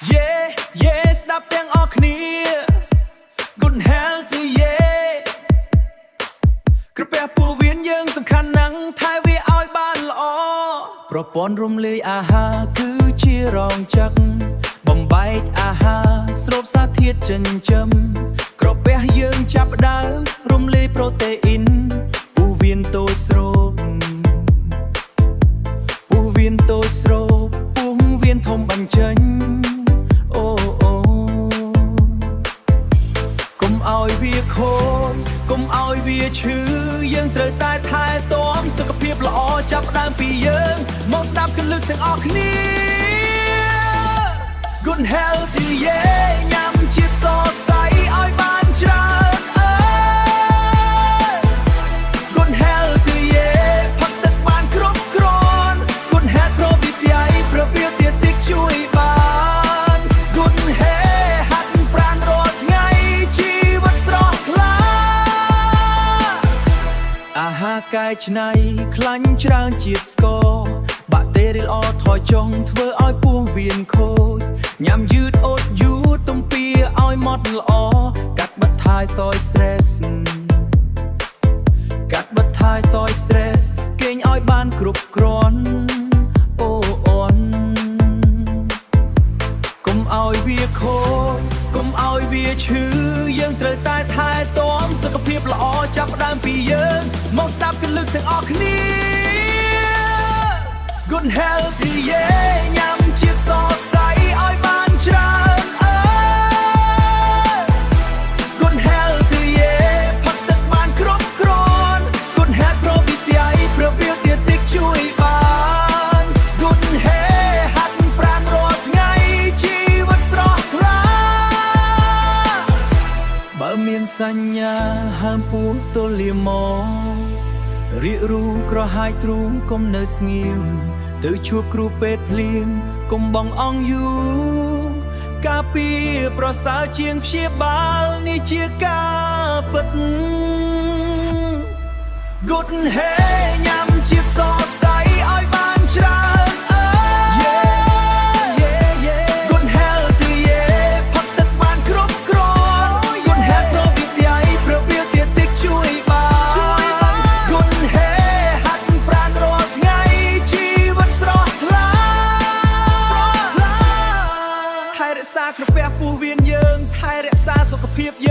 Yeah yeah ស្ដាប់ទាំងអស់គ្នា Good health yeah ក្រពះពោះវៀនយើងសំខាន់ណាស់ថែវាឲ្យបានល្អប្រព័ន្ធរំលាយអាហារគឺជារោងចក្របំបែកអាហារស្រូបសារធាតុចិញ្ចឹមក្រពះយើងចាប់ផ្ដើមរំលាយប្រូតេអ៊ីនពោះវៀនតូចស្រូបពោះវៀនតូចស្រូបពោះវៀនធំបញ្ចេញកុំឲ្យវាខូចកុំឲ្យវាឈឺយើងត្រូវតែថែទាំសុខភាពល្អចាប់ផ្ដើមពីយើងមកស្ដាប់គន្លឹះទាំងអស់គ្នា Good healthy yeah ញ៉ាំជាតិសរសៃឲ្យបានច្រើនGood healthy yeah ផឹកទឹកបានគ្រប់គ្រាន់ Good health probiotic ជួយបាន Good hair ហាត់ប្រាណរាល់ថ្ងៃជីវិតស្រស់ថ្លាអាហារកែច្នៃខ្លាញ់ច្រើនជាតិស្ករបាក់តេរីល្អថយចុងធ្វើឲ្យពោះវៀនខូចញ៉ាំយឺតអូតយូរទំពាឲ្យម៉ត់ល្អកាត់បន្ថយថយ stress កាត់បន្ថយថយ stress គេងឲ្យបានគ្រប់គ្រាន់អូអូនកុំឲ្យវាខូចកុំឲ្យវាឈឺយើងត្រូវតែថែទាំសុខភាពល្អចាប់ផ្ដើមពីយើងមកស្ដាប់គន្លឹះទាំងអស់គ្នា Good healthy yeah ញ៉ាំជាតិសរសៃឲ្យបានច្រើន Good healthy yeah ផឹកទឹកបានគ្រប់គ្រាន់ Good health probiotic ជួយបាន Good hair ហាត់ប្រាណរាល់ថ្ងៃជីវិតស្រស់ថ្លាបើមានសញ្ញាហើមពោះទល់លាមករាករូក្រហាយទ្រូងកុំនៅស្ងៀមទៅជួបគ្រូពេទ្យភ្លាមកុំបងអងយូរការពារប្រសើរជាងព្យាបាលនេះជាការពិត Good hair ញ៉ាំជាតិសរសៃឲ្យបានច្រើន Good healthy yeah ផឹកទឹកបានគ្រប់គ្រាន់ Good health probiotic ជួយបាន Good hair ហាត់ប្រាណរាល់ថ្ងៃជីវិតស្រស់ថ្លាថែរក្សាក្រពះពោះវៀនយើងថែរក្សាសុខភាពយើង